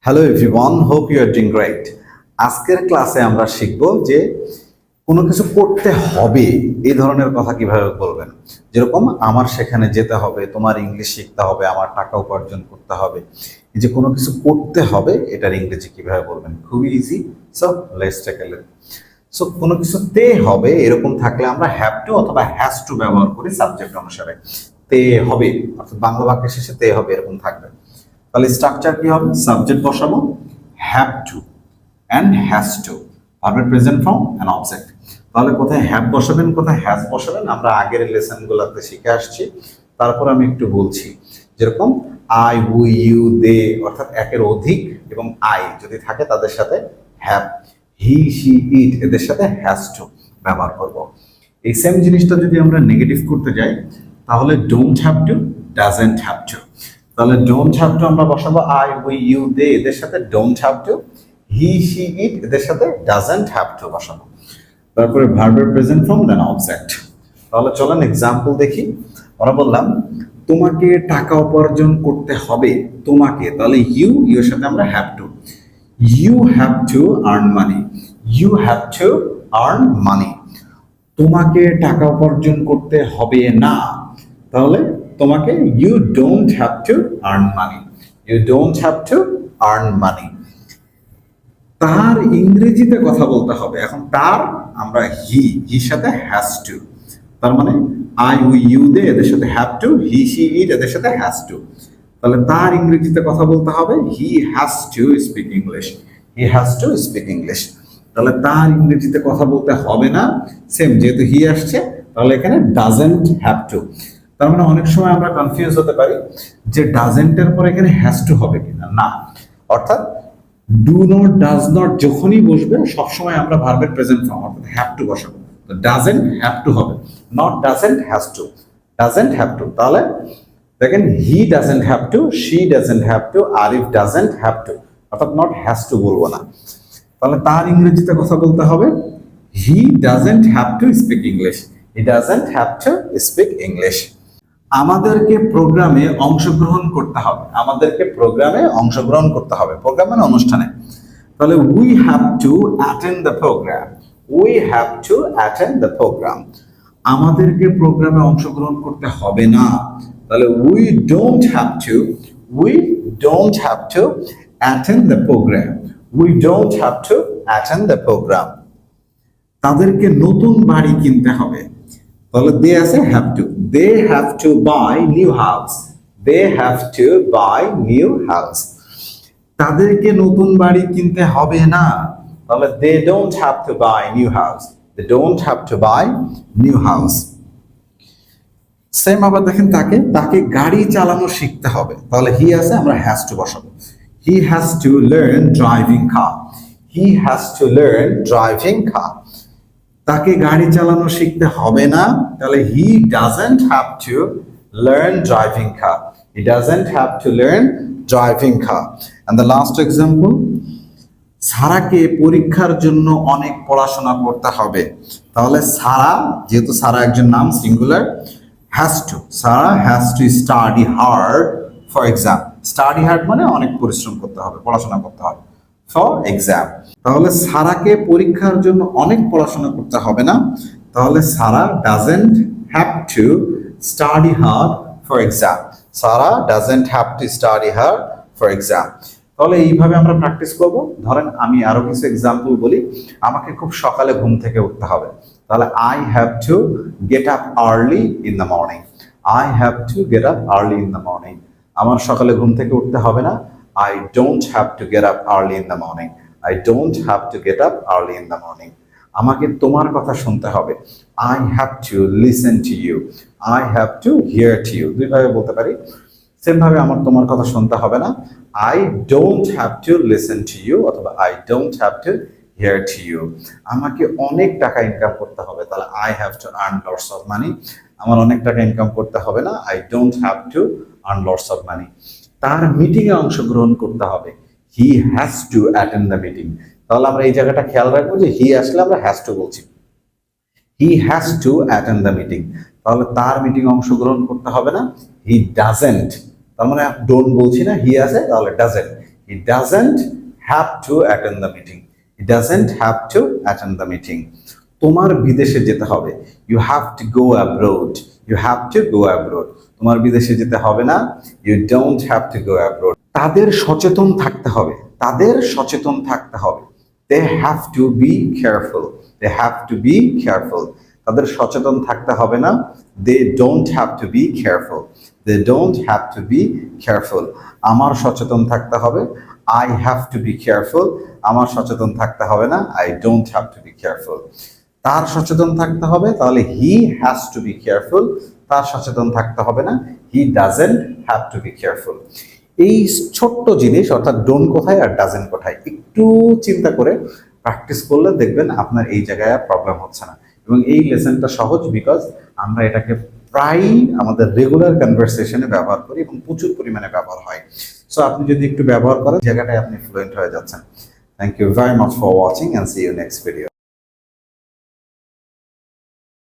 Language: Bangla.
Hello everyone, hope you are doing great. আজকের ক্লাসে আমরা শিখব যে কোনো কিছু করতে হবে এই ধরনের কথা কিভাবে বলবেন। যেরকম আমার সেখানে যেতে হবে, তোমার ইংলিশ শিখতে হবে, আমার টাকা উপার্জন করতে হবে। এই যে কোনো কিছু করতে হবে এটার ইংরেজি কিভাবে বলবেন, খুবই easy. So let's take a look. So কোনো কিছু তে হবে এরকম থাকলে আমরা হ্যাভ টু অথবা হ্যাজ টু ব্যবহার করি সাবজেক্ট অনুসারে। তে হবে অর্থাৎ বাংলা বাক্যের শেষে তে হবে এরকম থাকবে। তাহলে স্ট্রাকচার কি হবে? সাবজেক্ট বসাবো, have to and has to, ভার্বের প্রেজেন্ট ফর্ম অ্যান্ড অবজেক্ট। তাহলে কোথায় হ্যাভ বসাবেন, কোথায় হ্যাজ বসাবেন আমরা আগের লেসনগুলোতে শিখে আসছি। তারপর আমি একটু বলছি, যেরকম আই, উই, ইউ, দে অর্থাৎ একের অধিক এবং আই যদি থাকে তাদের সাথে হ্যাভ, হি, শি, ইট এদের সাথে হ্যাজ টু ব্যবহার করব। এই সেম জিনিসটা যদি আমরা নেগেটিভ করতে যাই তাহলে don't have to, doesn't have to. তাহলে ডোন্ট হ্যাভ টু আমরা বসাবো আই, উই, ইউ, দে এদের সাথে don't have to, he, she, it এদের সাথে ডাজন্ট হ্যাভ টু বসাবো। তারপরে ভার্বের প্রেজেন্ট ফর্ম দেন অবজেক্ট। তাহলে চলেন এক্সাম্পল দেখি। আমরা বললাম তোমাকে টাকা উপার্জন করতে হবে, তোমাকে, তাহলে ইউ, ইউর সাথে আমরা have to. You have to earn money, you have to earn money. তোমাকে টাকা উপার্জন করতে হবে না, তাহলে তোমাকে you don't have to earn money, you don't have to earn money. তার ইংরেজিতে কথা বলতে হবে, এখন তার আমরা হির সাথে হ্যাজ টু, তার মানে আই, উই, ইউ, দে এদের সাথে have to, he, she, it এদের সাথে হ্যাজ টু। তাহলে তার ইংরেজিতে কথা বলতে হবে হি has to speak English, he has to speak English. তাহলে তার ইংরেজিতে কথা বলতে হবে না, সেম যেহেতু হি আসছে তাহলে এখানে ডাজেন্ট হ্যাভ টু। তার মানে অনেক সময় আমরা কনফিউজ হতে পারি যে ডাজেন্টের পর এখানে হ্যাজ টু হবে কিনা, না, অর্থাৎ ডু নট, ডাজ নট যখনই বসবে সবসময় আমরা ভার্বের প্রেজেন্ট ফর্ম অর্থাৎ হ্যাভ টু বসাবো। তো ডাজেন্ট হ্যাভ টু হবে, not doesn't has to, doesn't have to. তাহলে দেখেন হি doesn't have two, she doesn't have two, Arif doesn't have two, অর্থাৎ নট হ্যাজ টু বলবো না। তাহলে তার ইংরেজিতে কথা বলতে হবে হি doesn't have to speak English, he doesn't have to speak English. আমাদেরকে প্রোগ্রামে অংশগ্রহণ করতে হবে, আমাদেরকে প্রোগ্রামে অংশগ্রহণ করতে হবে, প্রোগ্রাম মানে অনুষ্ঠানে। তাহলে we have to attend the program, we have to attend the program. আমাদেরকে প্রোগ্রামে অংশগ্রহণ করতে হবে না, তাহলে we don't have to, we don't have to attend the program, we don't have to attend the program. তাদেরকে নতুন বাড়ি কিনতে হবে, তাহলে দে আছে have to, they have to buy new house, they have to buy new house. তাদেরকে নতুন বাড়ি কিনতে হবে না, তাহলে দে don't have to buy new house, they don't have to buy new house. Same আবার দেখেন তাকে, তাকে গাড়ি চালানো শিখতে হবে, তাহলে হি আছে আমরা হ্যাজ টু বসাবো, he has to learn driving car, he has to learn driving car. তাকে গাড়ি চালানো শিখতে হবে না, তাহলে he doesn't have to learn driving car, he doesn't have to learn driving car. And the last example, সারাকে পরীক্ষার জন্য অনেক পড়াশোনা করতে হবে, তাহলে সারা, যেহেতু সারা একজন নাম singular, has to, Sara has to study hard for exam, study hard মানে অনেক পরিশ্রম করতে হবে, পড়াশোনা করতে হবে ফর এক্সাম। তাহলে সারাকে পরীক্ষার জন্য অনেক পড়াশোনা করতে হবে না, তাহলে Sara doesn't have to study hard for exam, Sara doesn't have to study hard for exam. তাহলে এইভাবে আমরা প্র্যাকটিস করব। ধরেন আমি আরো কিছু এক্সাম্পল বলি, আমাকে খুব সকালে ঘুম থেকে উঠতে হবে, তাহলে I have to get up early in the morning, I have to get up early in the morning. আমার সকালে ঘুম থেকে উঠতে হবে না, I don't have to get up early in the morning, I don't have to get up early in the morning. আমাকে তোমার কথা শুনতে হবে, I have to listen to you, I have to hear to you। দুইভাবে বলতে পারি। সেম ভাবে আমার তোমার কথা শুনতে হবে না, I don't have to listen to you অথবা I don't have to hear to you। আমাকে অনেক টাকা ইনকাম করতে হবে, তাহলে I have to earn lots of money, আমার অনেক টাকা ইনকাম করতে হবে না, I don't have to earn lots of money। তার মিটিং এ অংশগ্রহণ করতে হবে, হি has two attend the meeting. তাহলে আমরা এই জায়গাটা খেয়াল রাখবো যে হি আসলে আমরা হ্যাজ টু বলছি, হি has two attend the meeting. তাহলে তার মিটিং অংশগ্রহণ করতে হবে না, হি ডাজেন্ট, তার মানে ডোন্ট বলছি না, হি আছে তাহলে doesn't, He doesn't have to attend the meeting. He doesn't have to attend the meeting. তোমার বিদেশে যেতে হবে। You have to go abroad. You have to go abroad. তোমার বিদেশে যেতে হবে না। You don't have to go abroad. তাদের সচেতন থাকতে হবে। তাদের সচেতন থাকতে হবে। They have to be careful. They have to be careful. তাদের সচেতন থাকতে হবে না। They don't have to be careful. They don't have to be careful. আমার সচেতন থাকতে হবে। I have to be careful. আমার সচেতন থাকতে হবে না। I don't have to be careful. তার সচেতন থাকতে হবে, তাহলে he has to be careful. তার সচেতন থাকতে হবে না, he doesn't have to be careful. এই ছোট্ট জিনিস অর্থাৎ ডোন্ট কোথায় আর ডাজেন্ট কোথায় একটু চিন্তা করে প্র্যাকটিস করলে দেখবেন আপনার এই জায়গায় আর প্রবলেম হচ্ছে না। এবং এই লেসনটা সহজ বিকজ আমরা এটাকে প্রায় আমাদের রেগুলার কনভারসেশনে ব্যবহার করি এবং প্রচুর পরিমাণে ব্যবহার হয়। সো আপনি যদি একটু ব্যবহার করেন জায়গাটায় আপনি ফ্লুয়েন্ট হয়ে যাচ্ছেন। Thank you very much for watching and see you next video.